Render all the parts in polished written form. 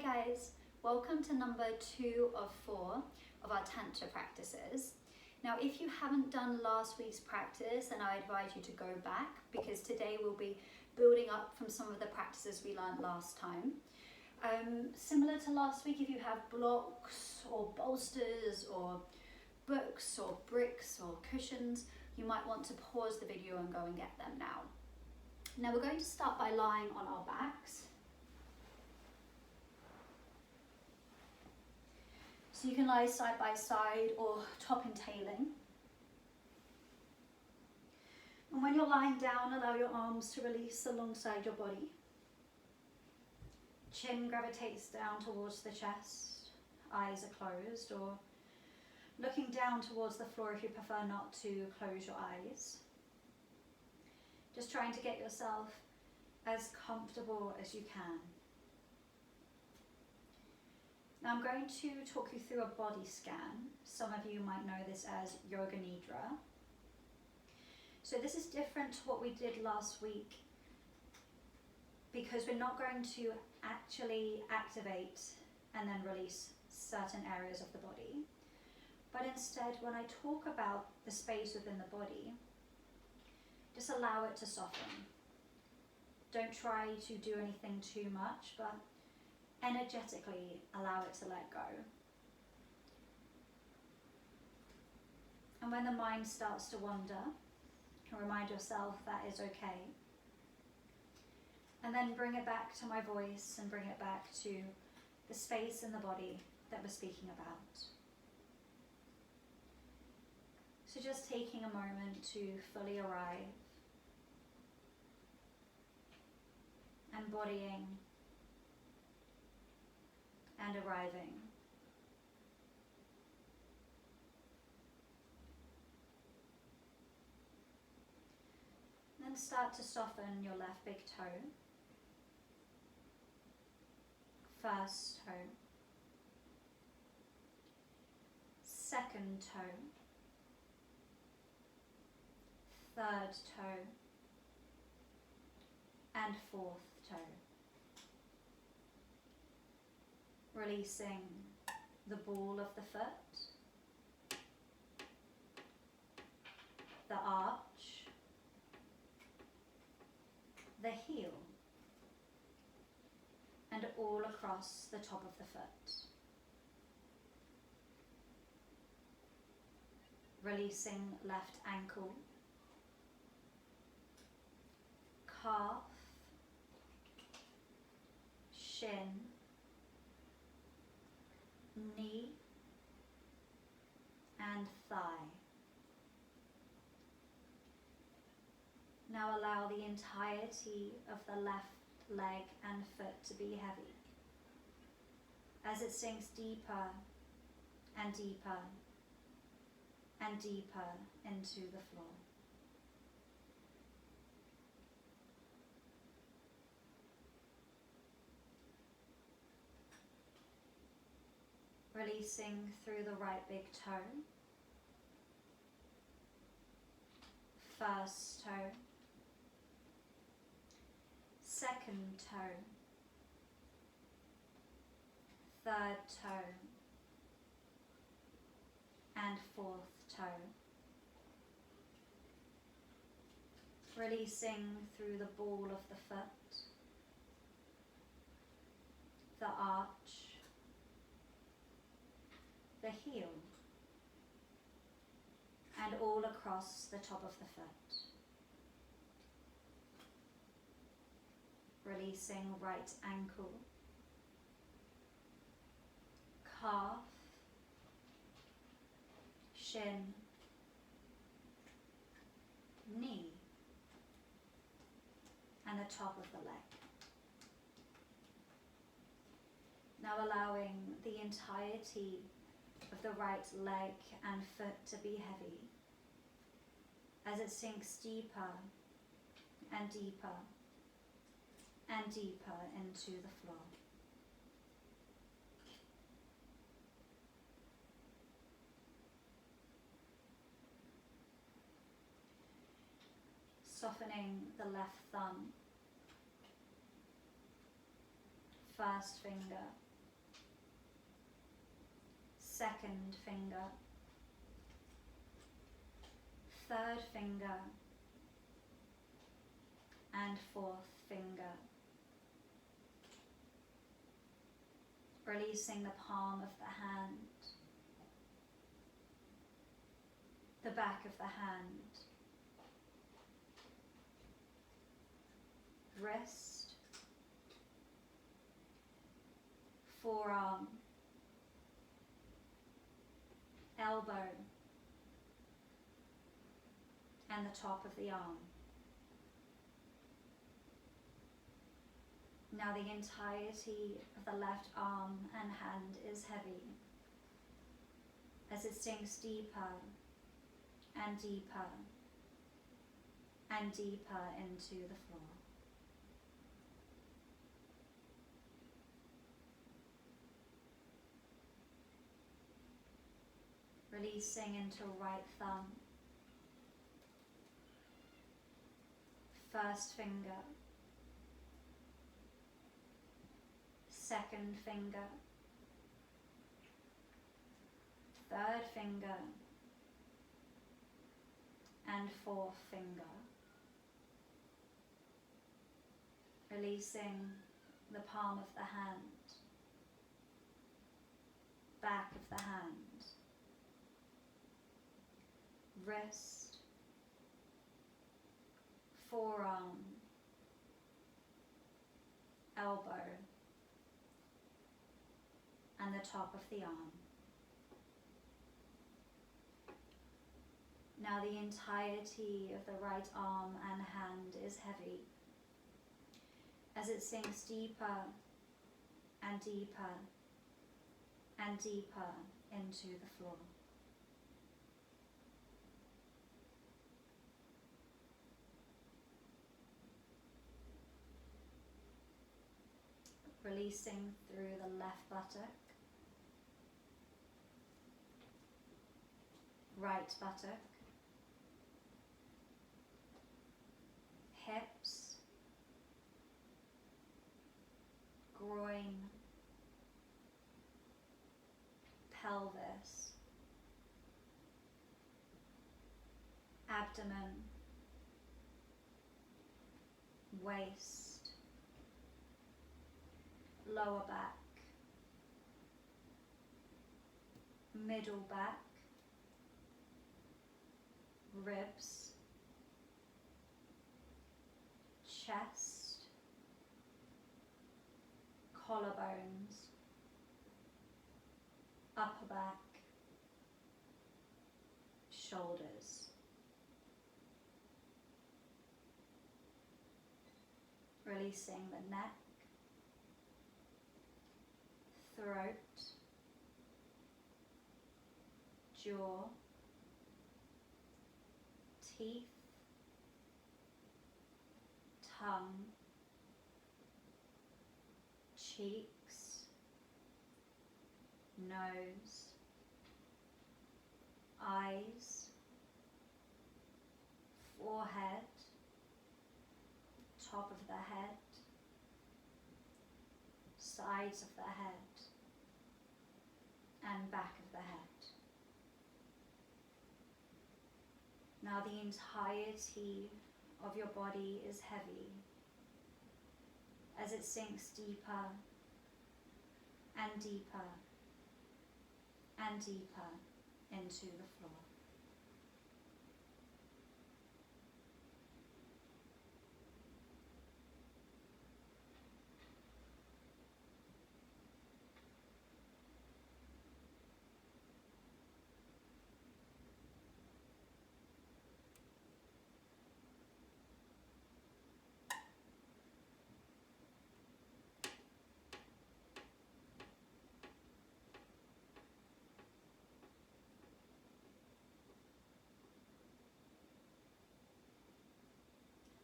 guys, welcome to number 2 of 4 of our Tantra practices. Now if you haven't done last week's practice, then I advise you to go back because today we'll be building up from some of the practices we learned last time. Similar to last week, if you have blocks or bolsters or books or bricks or cushions, you might want to pause the video and go and get them now. Now we're going to start by lying on our backs. So you can lie side by side or top and tailing. And when you're lying down, allow your arms to release alongside your body. Chin gravitates down towards the chest, eyes are closed, or looking down towards the floor if you prefer not to close your eyes. Just trying to get yourself as comfortable as you can. Now I'm going to talk you through a body scan. Some of you might know this as Yoga Nidra. So this is different to what we did last week because we're not going to actually activate and then release certain areas of the body. But instead, when I talk about the space within the body, just allow it to soften. Don't try to do anything too much, but energetically allow it to let go. And when the mind starts to wander, remind yourself that is okay. And then bring it back to my voice and bring it back to the space in the body that we're speaking about. So just taking a moment to fully arrive, embodying and arriving. Then start to soften your left big toe. First toe, second toe, third toe, and fourth toe. Releasing the ball of the foot, the arch, the heel, and all across the top of the foot. Releasing left ankle, calf, shin, knee, and thigh. Now allow the entirety of the left leg and foot to be heavy as it sinks deeper and deeper and deeper into the floor. Releasing through the right big toe, first toe, second toe, third toe, and fourth toe. Releasing through the ball of the foot, the arch, the heel, and all across the top of the foot. Releasing right ankle, calf, shin, knee, and the top of the leg. Now allowing the entirety of the right leg and foot to be heavy as it sinks deeper and deeper and deeper into the floor. Softening the left thumb, first finger, second finger, third finger, and fourth finger. Releasing the palm of the hand, the back of the hand, wrist, forearm, elbow, and the top of the arm. Now the entirety of the left arm and hand is heavy as it sinks deeper and deeper and deeper into the floor. Releasing into right thumb, first finger, second finger, third finger, and fourth finger. Releasing the palm of the hand, back of the hand, wrist, forearm, elbow, and the top of the arm. Now the entirety of the right arm and hand is heavy as it sinks deeper and deeper and deeper into the floor. Releasing through the left buttock, right buttock, hips, groin, pelvis, abdomen, waist, lower back, middle back, ribs, chest, collarbones, upper back, shoulders. Releasing the neck, throat, jaw, teeth, tongue, cheeks, nose, eyes, forehead, top of the head, sides of the head, and back of the head. Now the entirety of your body is heavy as it sinks deeper and deeper and deeper into the floor.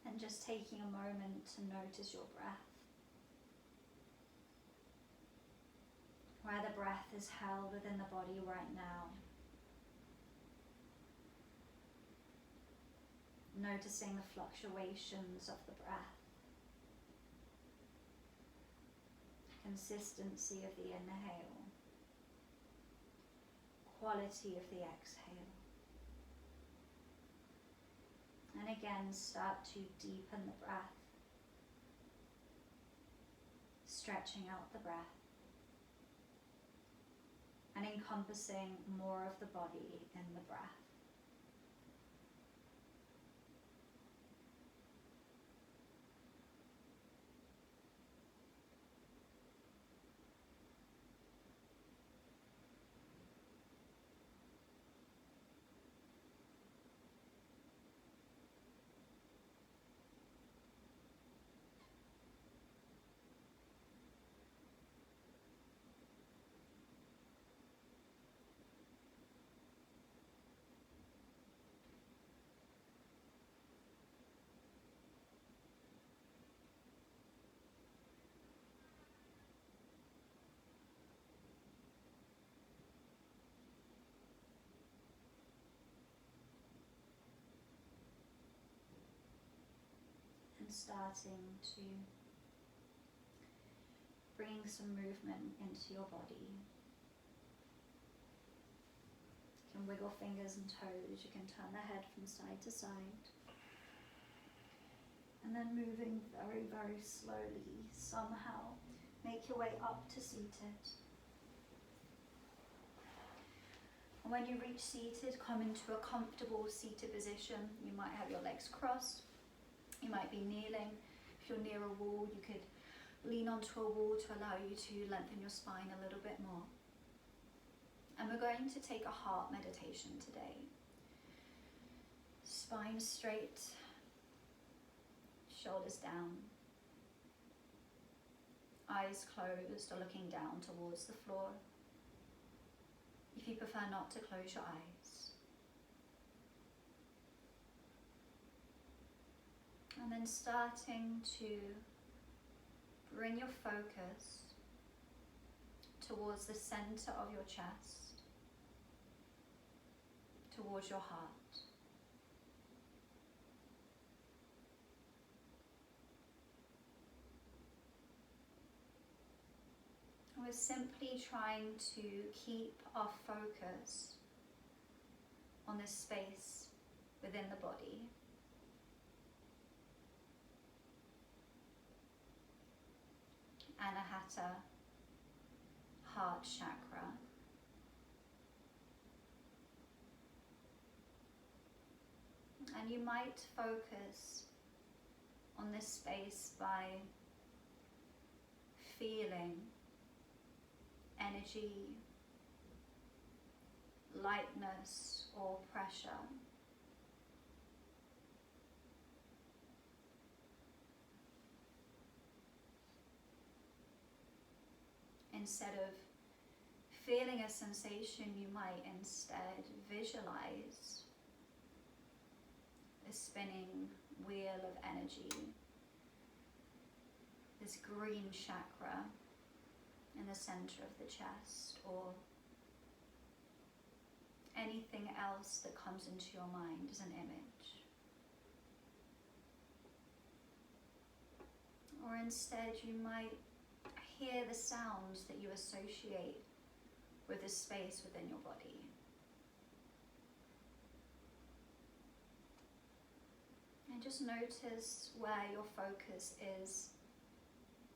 And just taking a moment to notice your breath, where the breath is held within the body right now. Noticing the fluctuations of the breath, consistency of the inhale, quality of the exhale. And again, start to deepen the breath, stretching out the breath and encompassing more of the body in the breath. Starting to bring some movement into your body. You can wiggle fingers and toes, you can turn the head from side to side. And then moving very, very slowly, somehow, make your way up to seated. And when you reach seated, come into a comfortable seated position. You might have your legs crossed. You might be kneeling. If you're near a wall, you could lean onto a wall to allow you to lengthen your spine a little bit more. And we're going to take a heart meditation today. Spine straight, shoulders down, eyes closed or looking down towards the floor. If you prefer not to close your eyes. And then starting to bring your focus towards the center of your chest, towards your heart. And we're simply trying to keep our focus on this space within the body. Anahata, heart chakra. And you might focus on this space by feeling energy, lightness, or pressure. Instead of feeling a sensation, you might instead visualize a spinning wheel of energy, this green chakra in the center of the chest, or anything else that comes into your mind as an image. Or instead you might hear the sounds that you associate with the space within your body. And just notice where your focus is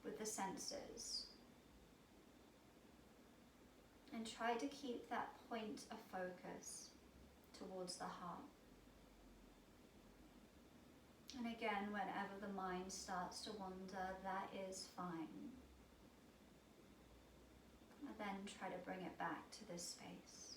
with the senses. And try to keep that point of focus towards the heart. And again, whenever the mind starts to wander, that is fine. And then try to bring it back to this space.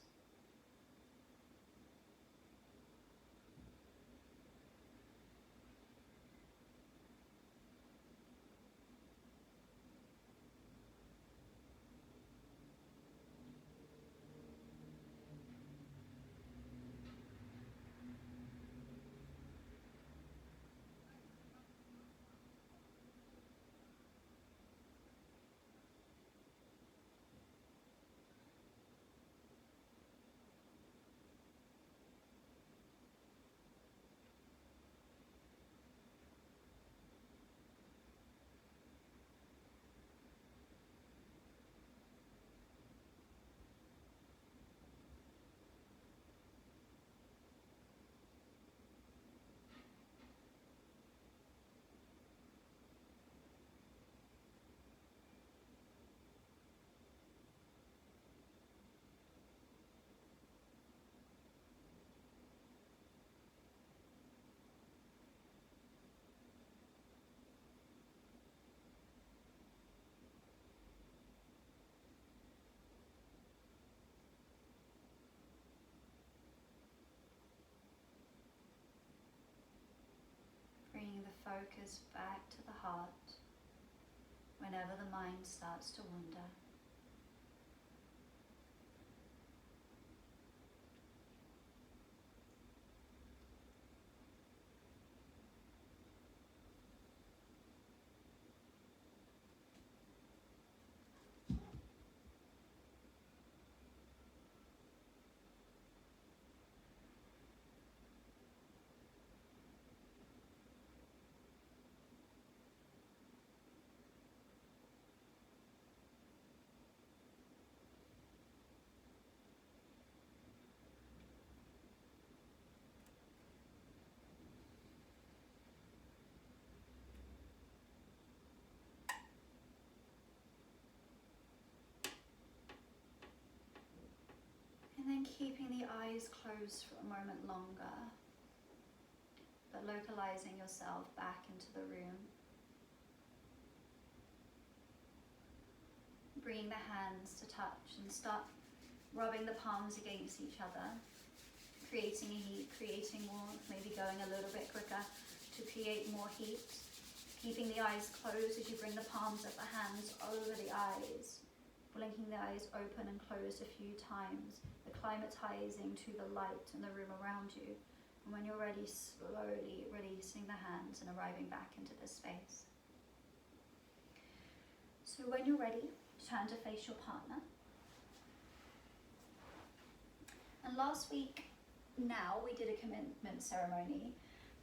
focus back to the heart whenever the mind starts to wander. And then keeping the eyes closed for a moment longer, but localizing yourself back into the room. Bringing the hands to touch and start rubbing the palms against each other, creating a heat, creating warmth, maybe going a little bit quicker to create more heat. Keeping the eyes closed as you bring the palms of the hands over the eyes, blinking the eyes open and closed a few times, acclimatizing to the light in the room around you. And when you're ready, slowly releasing the hands and arriving back into the space. So when you're ready, turn to face your partner. And last week, now, we did a commitment ceremony.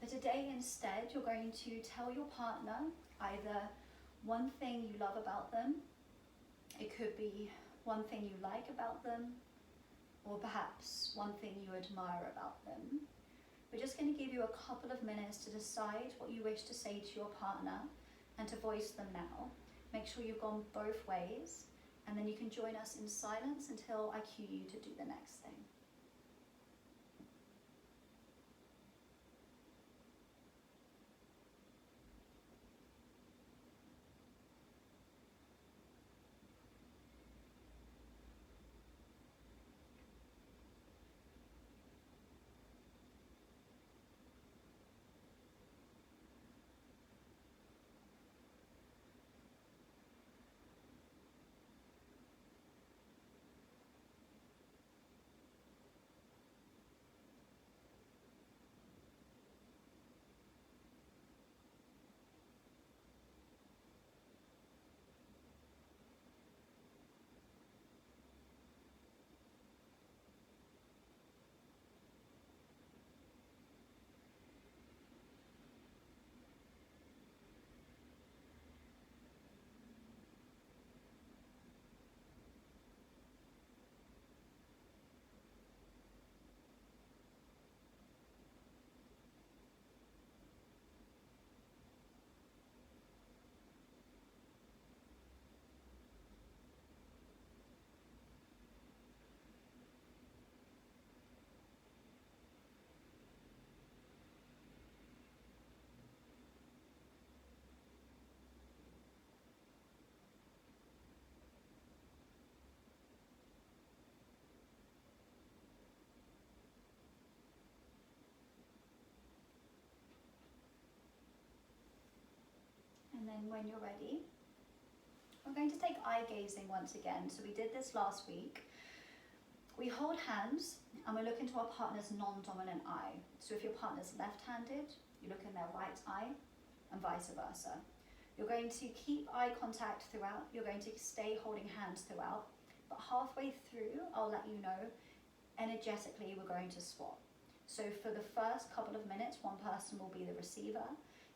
But today instead, you're going to tell your partner either one thing you love about them, it could be one thing you like about them, or perhaps one thing you admire about them. We're just going to give you a couple of minutes to decide what you wish to say to your partner and to voice them now. Make sure you've gone both ways, and then you can join us in silence until I cue you to do the next thing. And then when you're ready, we're going to take eye gazing once again. So we did this last week. We hold hands and we look into our partner's non-dominant eye. So if your partner's left-handed, you look in their right eye and vice versa. You're going to keep eye contact throughout. You're going to stay holding hands throughout. But halfway through, I'll let you know, energetically, we're going to swap. So for the first couple of minutes, one person will be the receiver.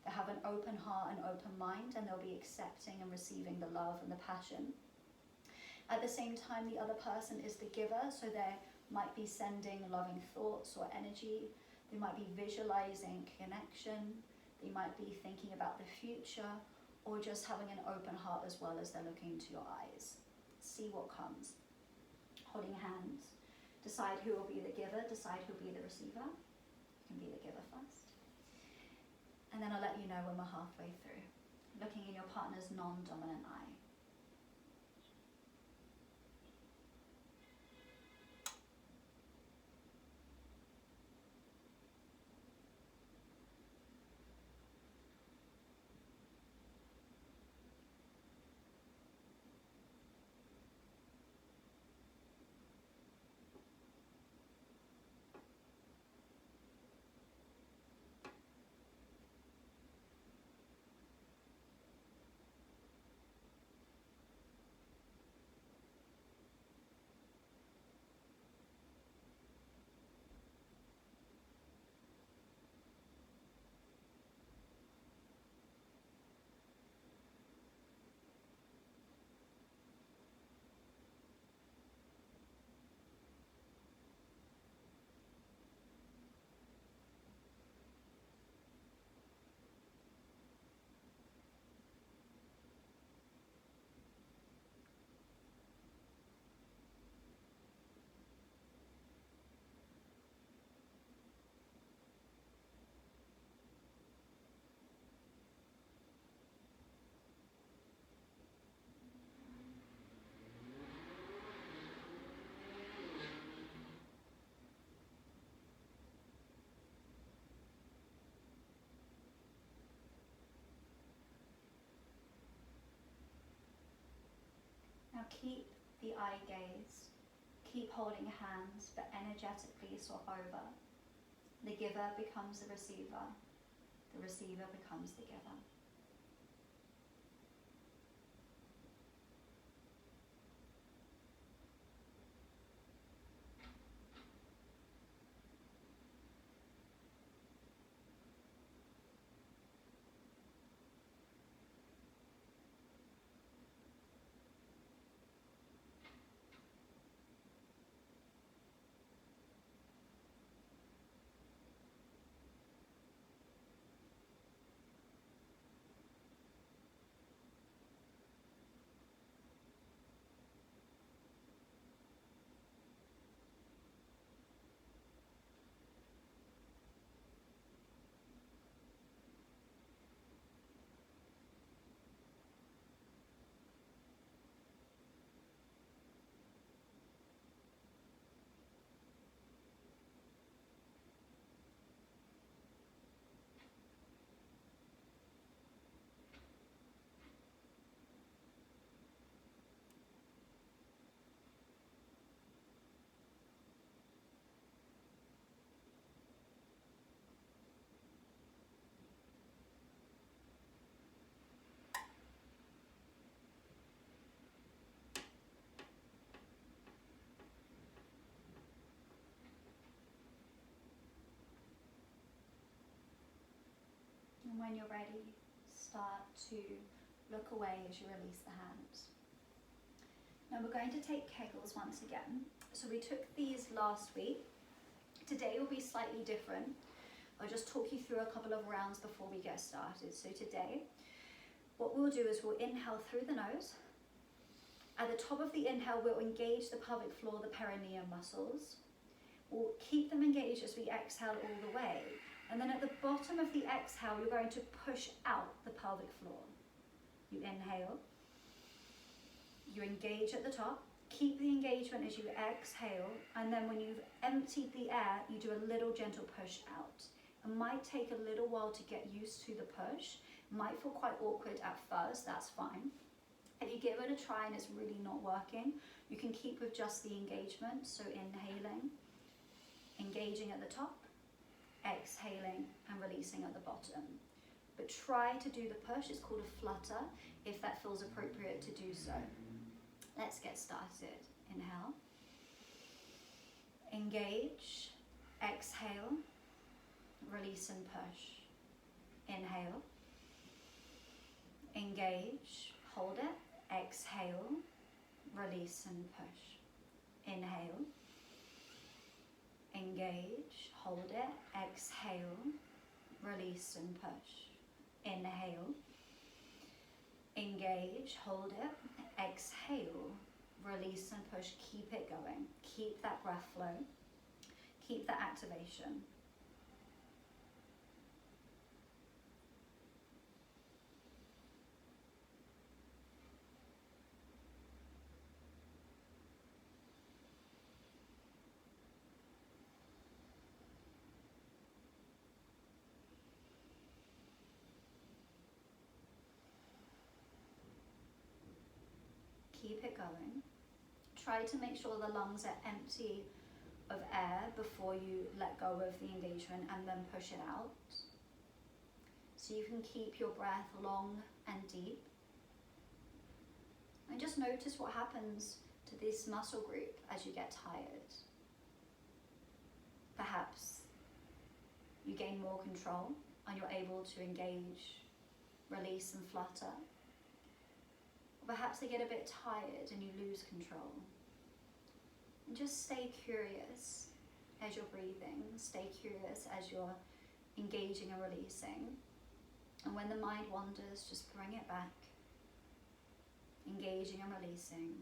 They have an open heart and open mind, and they'll be accepting and receiving the love and the passion. At the same time, the other person is the giver, so they might be sending loving thoughts or energy. They might be visualizing connection. They might be thinking about the future, or just having an open heart as well as they're looking into your eyes. See what comes. Holding hands. Decide who will be the giver, decide who will be the receiver. You can be the giver first. And then I'll let you know when we're halfway through. Looking in your partner's non-dominant eye. keep the eye gaze, keep holding hands, but energetically swap over. The giver becomes the receiver becomes the giver. And when you're ready, start to look away as you release the hands. Now we're going to take kegels once again. So we took these last week. Today will be slightly different. I'll just talk you through a couple of rounds before we get started. So today, what we'll do is we'll inhale through the nose. At the top of the inhale, we'll engage the pelvic floor, the perineum muscles. We'll keep them engaged as we exhale all the way. And then at the bottom of the exhale, you're going to push out the pelvic floor. You inhale, you engage at the top, keep the engagement as you exhale, and then when you've emptied the air, you do a little gentle push out. It might take a little while to get used to the push. It might feel quite awkward at first, that's fine. If you give it a try and it's really not working, you can keep with just the engagement, so inhaling, engaging at the top, exhaling and releasing at the bottom. But try to do the push, it's called a flutter, if that feels appropriate to do so. Let's get started. Inhale, engage, exhale, release and push. Inhale, engage, hold it, exhale, release and push. Inhale, engage, hold it, exhale, release and push. Inhale, engage, hold it, exhale, release and push. Keep it going. Keep that breath flow. Keep that activation. Keep it going. Try to make sure the lungs are empty of air before you let go of the engagement and then push it out. So you can keep your breath long and deep. And just notice what happens to this muscle group as you get tired. Perhaps you gain more control and you're able to engage, release and flutter. Perhaps they get a bit tired and you lose control. And just stay curious as you're breathing. Stay curious as you're engaging and releasing. And when the mind wanders, just bring it back. Engaging and releasing.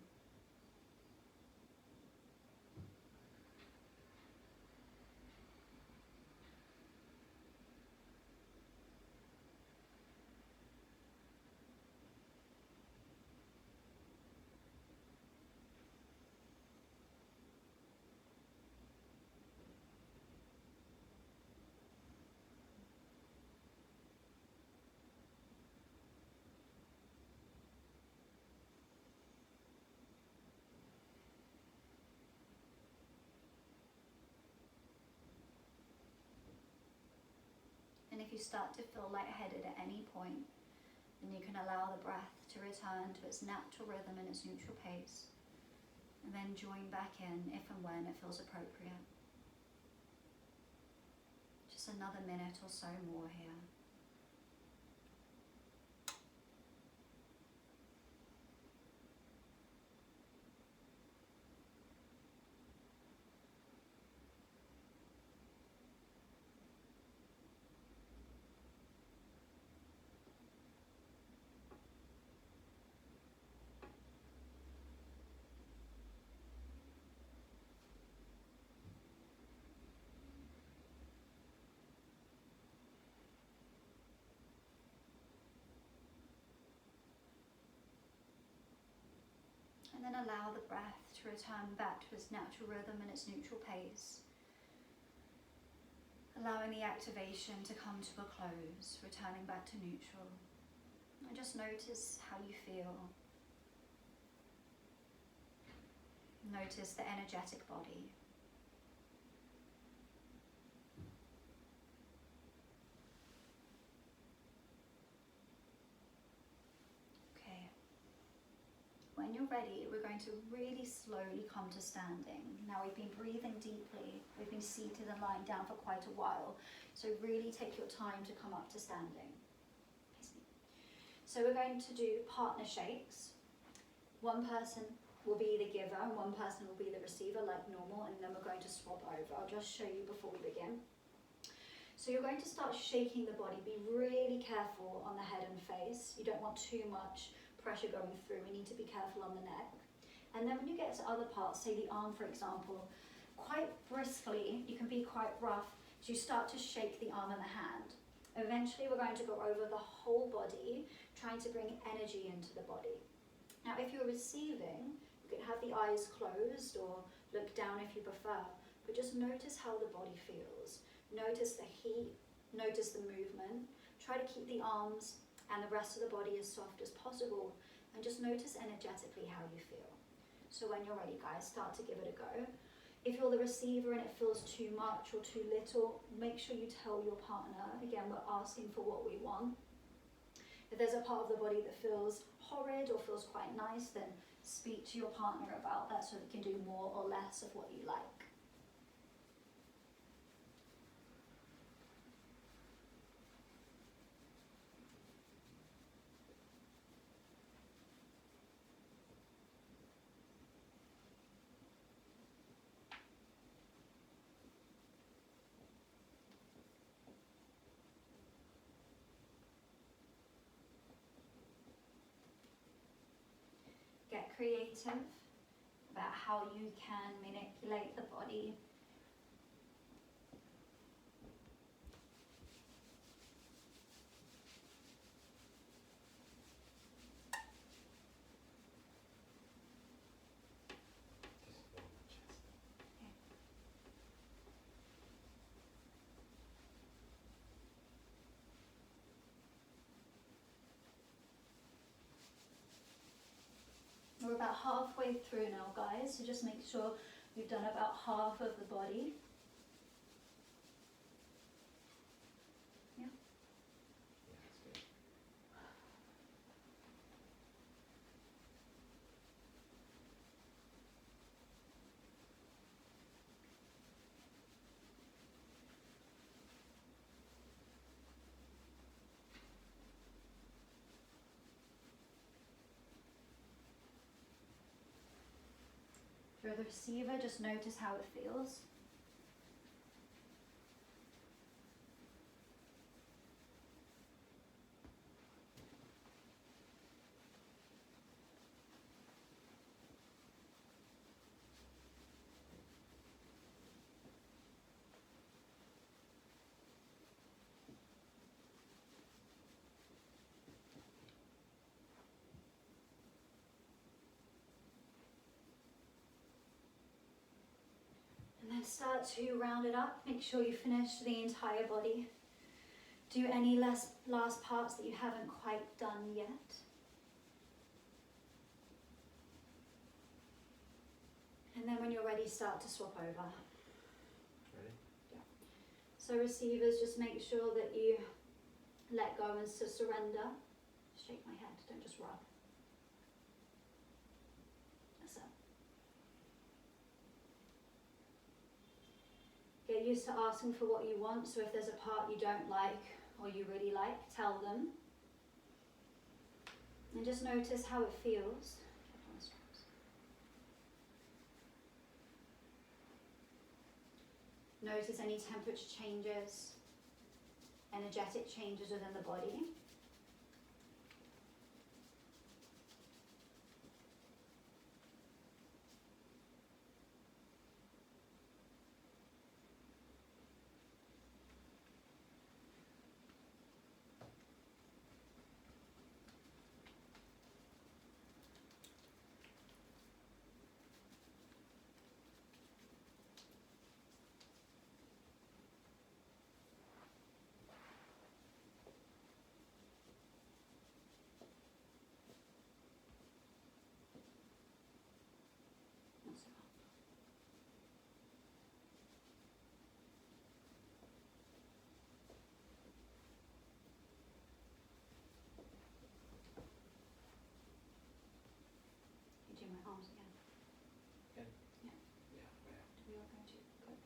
if you start to feel lightheaded at any point, then you can allow the breath to return to its natural rhythm and its neutral pace, and then join back in if and when it feels appropriate. Just another minute or so more here. And then allow the breath to return back to its natural rhythm and its neutral pace. Allowing the activation to come to a close, returning back to neutral. And just notice how you feel. Notice the energetic body. When you're ready, we're going to really slowly come to standing. Now we've been breathing deeply, we've been seated and lying down for quite a while, so really take your time to come up to standing. So we're going to do partner shakes. One person will be the giver and one person will be the receiver like normal, and then we're going to swap over. I'll just show you before we begin. So you're going to start shaking the body. Be really careful on the head and face. You don't want too much pressure going through. We need to be careful on the neck. And then when you get to other parts, say the arm for example, quite briskly, you can be quite rough, so you start to shake the arm and the hand. Eventually we're going to go over the whole body, trying to bring energy into the body. Now if you're receiving, you can have the eyes closed or look down if you prefer, but just notice how the body feels. Notice the heat, notice the movement. Try to keep the arms and the rest of the body as soft as possible, and just notice energetically how you feel. So when you're ready, guys, start to give it a go. If you're the receiver and it feels too much or too little, make sure you tell your partner. Again, we're asking for what we want. If there's a part of the body that feels horrid or feels quite nice, then speak to your partner about that so they can do more or less of what you like. Get creative about how you can manipulate the body. We're about halfway through now, guys, so just make sure you've done about half of the body. Yeah? Yeah, that's good. For the receiver, just notice how it feels. And then start to round it up. Make sure you finish the entire body. Do any last parts that you haven't quite done yet. And then when you're ready, start to swap over. Ready? Yeah. So receivers, just make sure that you let go and to surrender. Shake my head, don't just rub. That's it. Get used to asking for what you want, so if there's a part you don't like or you really like, tell them. And just notice how it feels. Notice any temperature changes, energetic changes within the body. My arms again. Again? Yeah. Yeah, where? We are going to. Good.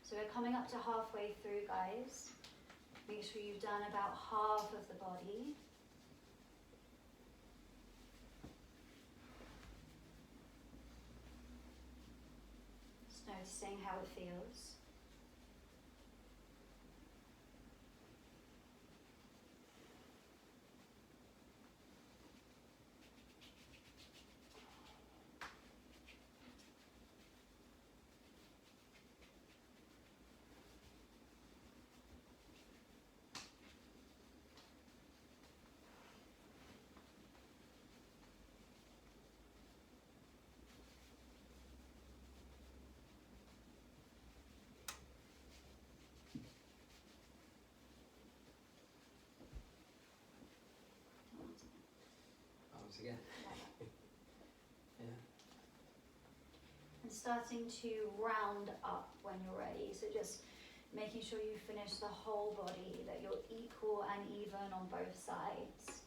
So we're coming up to halfway through, guys. Make sure you've done about half of the body. Just noticing how it feels. Arms again. Yeah. And starting to round up when you're ready. So just making sure you finish the whole body, that you're equal and even on both sides.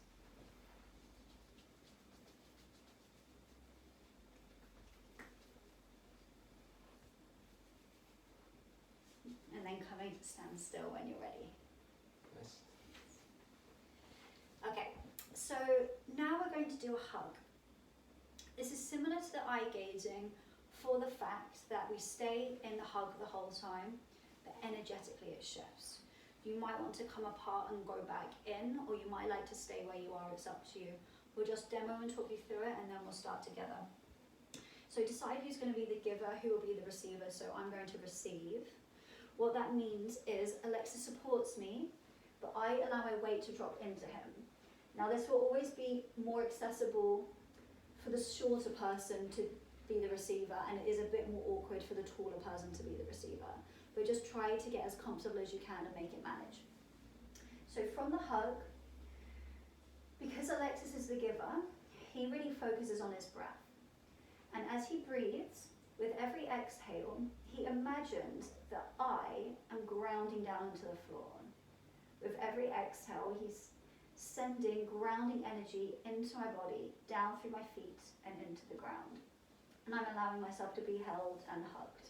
And then coming to stand still when you're ready. Nice. Okay, so now we're going to do a hug. This is similar to the eye gazing for the fact that we stay in the hug the whole time, but energetically it shifts. You might want to come apart and go back in, or you might like to stay where you are, it's up to you. We'll just demo and talk you through it, and then we'll start together. So decide who's going to be the giver, who will be the receiver. So I'm going to receive. What that means is Alexis supports me, but I allow my weight to drop into him. Now this will always be more accessible for the shorter person to be the receiver, and it is a bit more awkward for the taller person to be the receiver. But just try to get as comfortable as you can and make it manage. So from the hug, because Alexis is the giver, he really focuses on his breath. And as he breathes, with every exhale, he imagines that I am grounding down into the floor. With every exhale, he's sending grounding energy into my body, down through my feet and into the ground. And I'm allowing myself to be held and hugged.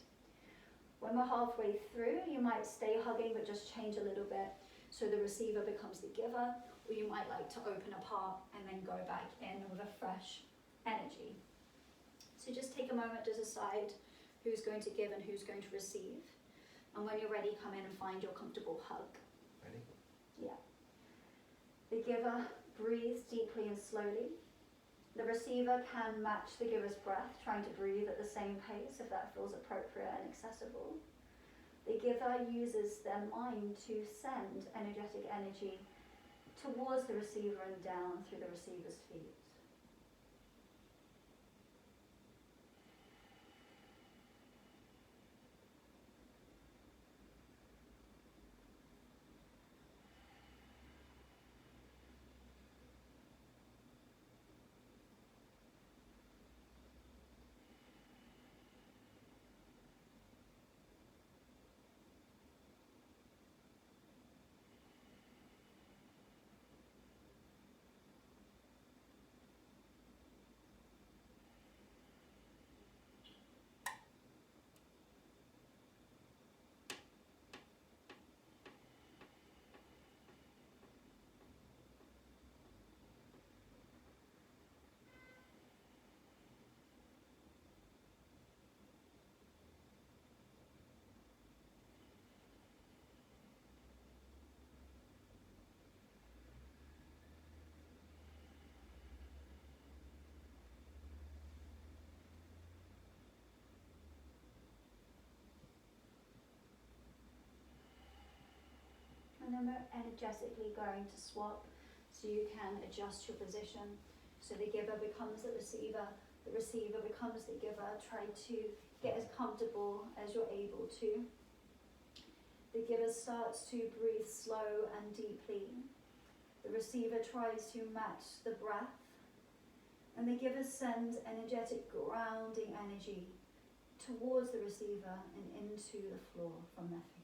When we're halfway through, you might stay hugging but just change a little bit so the receiver becomes the giver, or you might like to open apart and then go back in with a fresh energy. So just take a moment to decide who's going to give and who's going to receive. And when you're ready, come in and find your comfortable hug. Ready? Yeah. The giver breathes deeply and slowly. The receiver can match the giver's breath, trying to breathe at the same pace if that feels appropriate and accessible. The giver uses their mind to send energetic energy towards the receiver and down through the receiver's feet. then we're energetically going to swap so you can adjust your position. So the giver becomes the receiver becomes the giver. Try to get as comfortable as you're able to. The giver starts to breathe slow and deeply. The receiver tries to match the breath. And the giver sends energetic grounding energy towards the receiver and into the floor from their feet.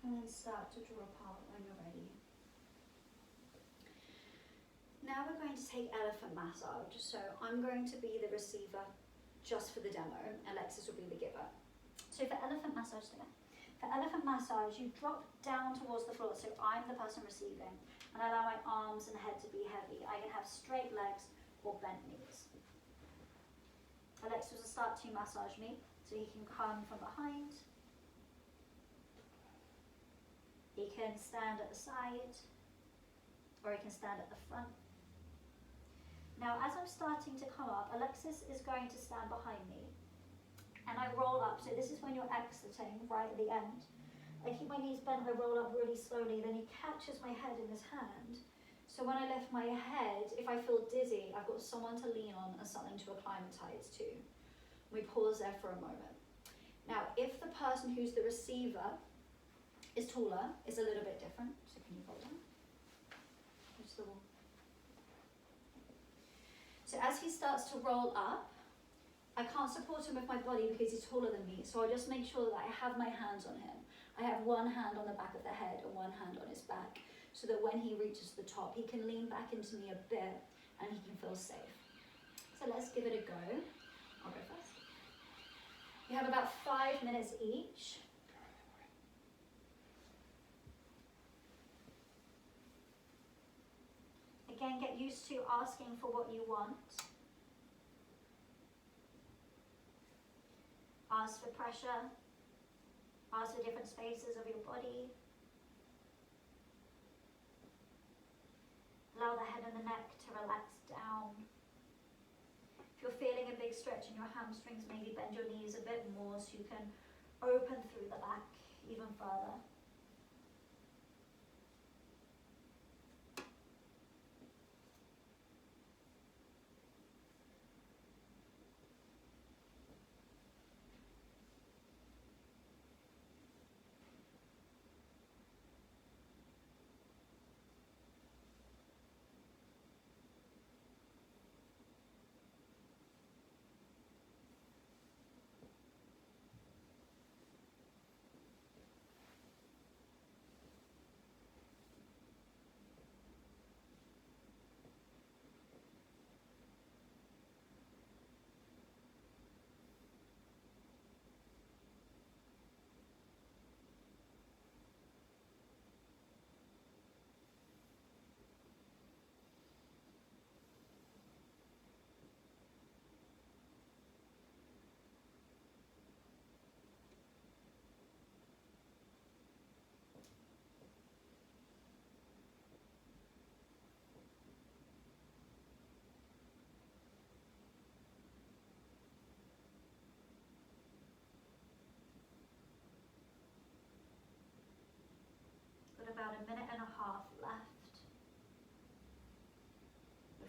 And then start to draw apart when you're ready. Now we're going to take elephant massage. So I'm going to be the receiver just for the demo. Alexis will be the giver. So for elephant massage, you drop down towards the floor. So I'm the person receiving, and I allow my arms and head to be heavy. I can have straight legs or bent knees. Alexis will start to massage me, so he can come from behind. He can stand at the side, or he can stand at the front. Now, as I'm starting to come up, Alexis is going to stand behind me, and I roll up. So this is when you're exiting, right at the end. I keep my knees bent, I roll up really slowly, then he catches my head in his hand. So when I lift my head, if I feel dizzy, I've got someone to lean on and something to acclimatize to. We pause there for a moment. Now, if the person who's the receiver is taller, it's a little bit different. So can you hold on? Touch the wall. So as he starts to roll up, I can't support him with my body because he's taller than me. So I just make sure that I have my hands on him. I have one hand on the back of the head and one hand on his back, so that when he reaches the top, he can lean back into me a bit and he can feel safe. So let's give it a go. I'll go first. You have about 5 minutes each. Again, get used to asking for what you want. Ask for pressure. Ask for different spaces of your body. Allow the head and the neck to relax down. If you're feeling a big stretch in your hamstrings, maybe bend your knees a bit more so you can open through the back even further.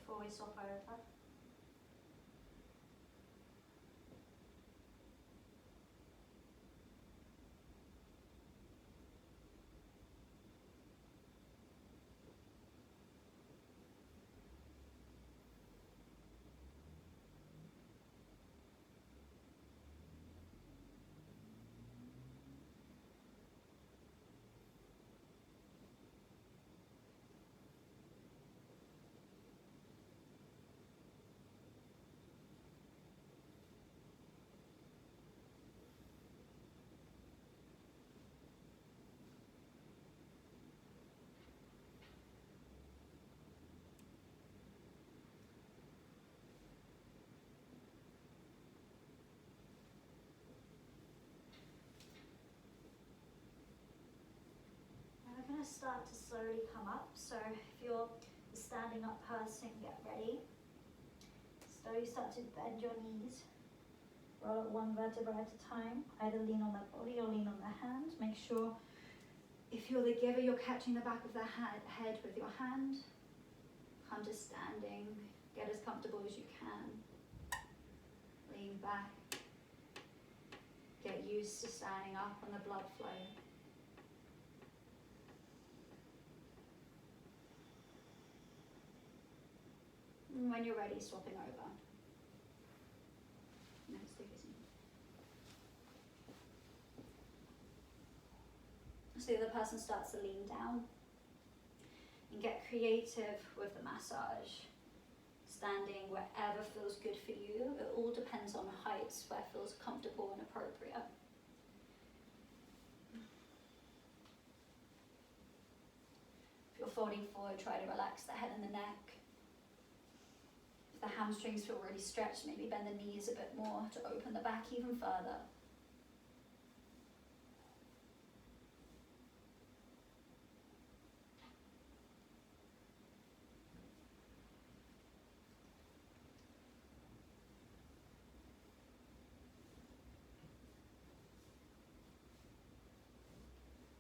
before we swap over. We're going to start to slowly come up. So if you're the standing up person, get ready. Slowly start to bend your knees. Roll it one vertebra at a time. Either lean on the body or lean on the hand. Make sure if you're the giver, you're catching the back of the head with your hand. Come to standing. Get as comfortable as you can. Lean back. Get used to standing up on the blood flow. And when you're ready, swapping over. Nice, take a seat. So the other person starts to lean down and get creative with the massage. Standing wherever feels good for you. It all depends on heights, where feels comfortable and appropriate. If you're folding forward, try to relax the head and the neck. If the hamstrings feel really stretched, maybe bend the knees a bit more to open the back even further.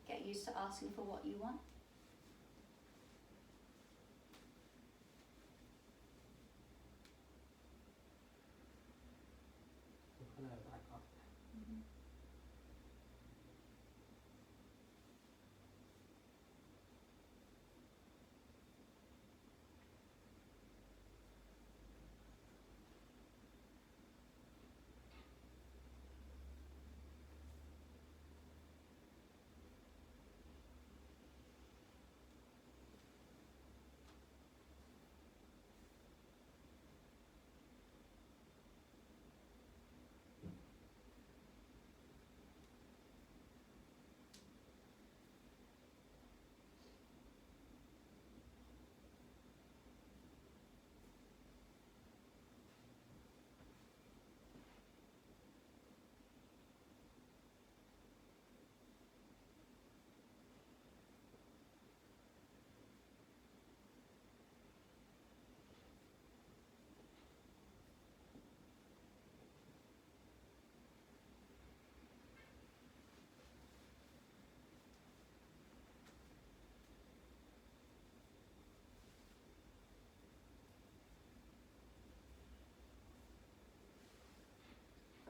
Get used to asking for what you want. Back up.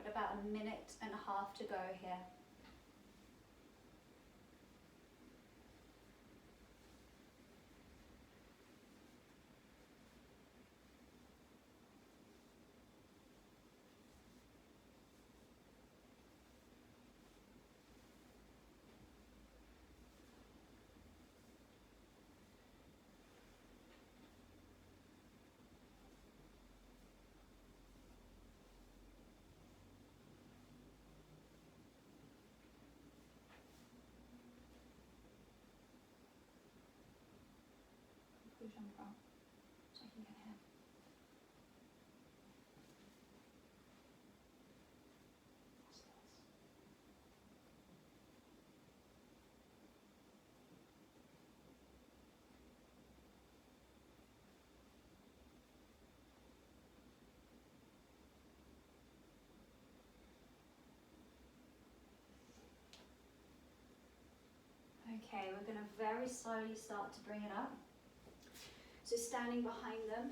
Got about a minute and a half to go here. Jump out so I can get here. Okay, we're going to very slowly start to bring it up. So standing behind them,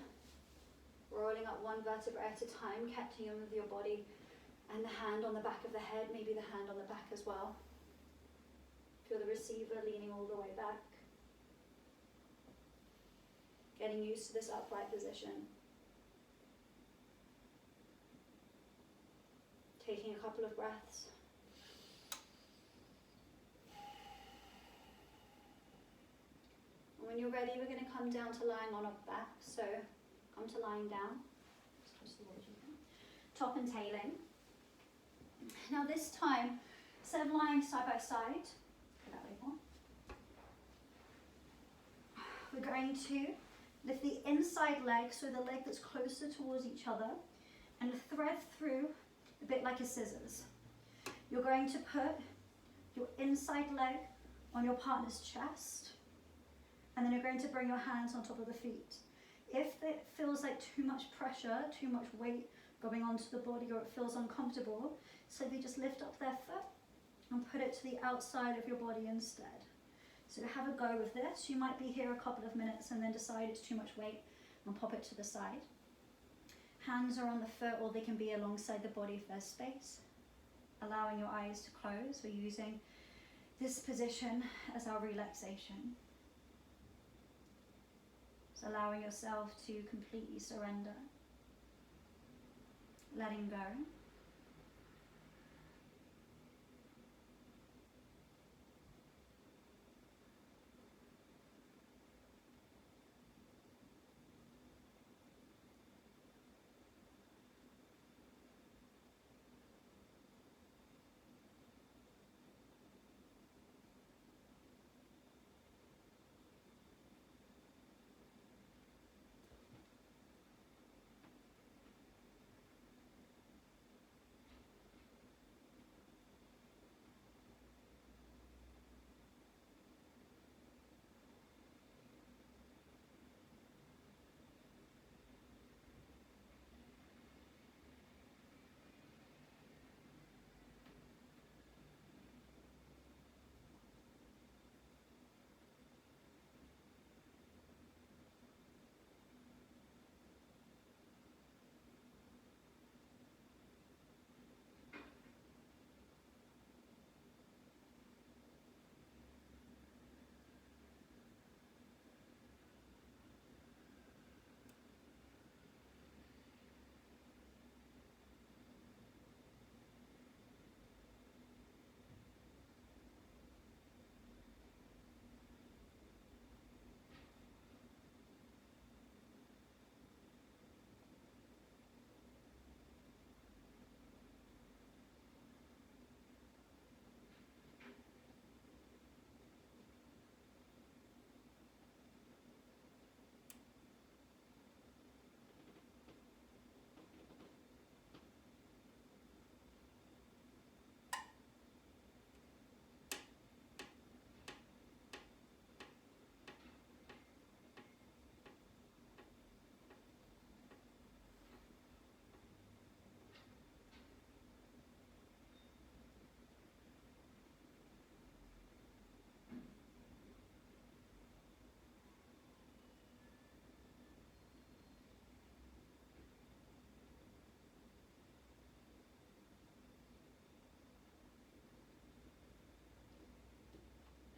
rolling up one vertebra at a time, catching in with your body, and the hand on the back of the head, maybe the hand on the back as well. Feel the receiver leaning all the way back. Getting used to this upright position. Taking a couple of breaths. And when you're ready, we're going to come down to lying on our back. So come to lying down. As close to the wall as you can. Top and tailing. Now this time, instead of lying side by side, we're going to lift the inside leg, so the leg that's closer towards each other, and thread through a bit like a scissors. You're going to put your inside leg on your partner's chest, and then you're going to bring your hands on top of the feet. If it feels like too much pressure, too much weight going onto the body, or it feels uncomfortable, simply just lift up their foot and put it to the outside of your body instead. So have a go with this. You might be here a couple of minutes and then decide it's too much weight and pop it to the side. Hands are on the foot, or they can be alongside the body if there's space. Allowing your eyes to close. We're using this position as our relaxation. So allowing yourself to completely surrender. Letting go.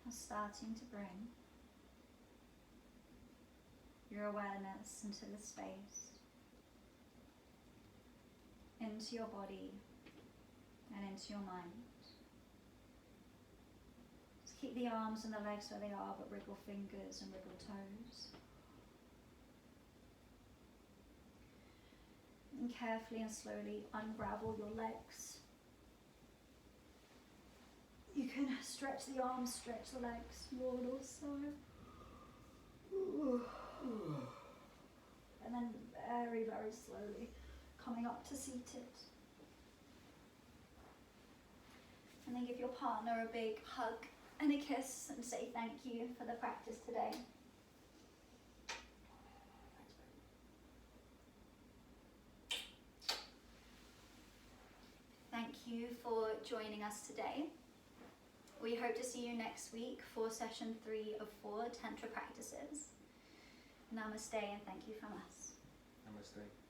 Starting to bring your awareness into the space, into your body and into your mind. Just keep the arms and the legs where they are, but wriggle fingers and wriggle toes. And carefully and slowly unravel your legs. You can stretch the arms, stretch the legs, yawn also. And then very, very slowly coming up to seated. And then give your partner a big hug and a kiss and say thank you for the practice today. Thank you for joining us today. We hope to see you next week for session 3 of 4 Tantra practices. Namaste and thank you from us. Namaste.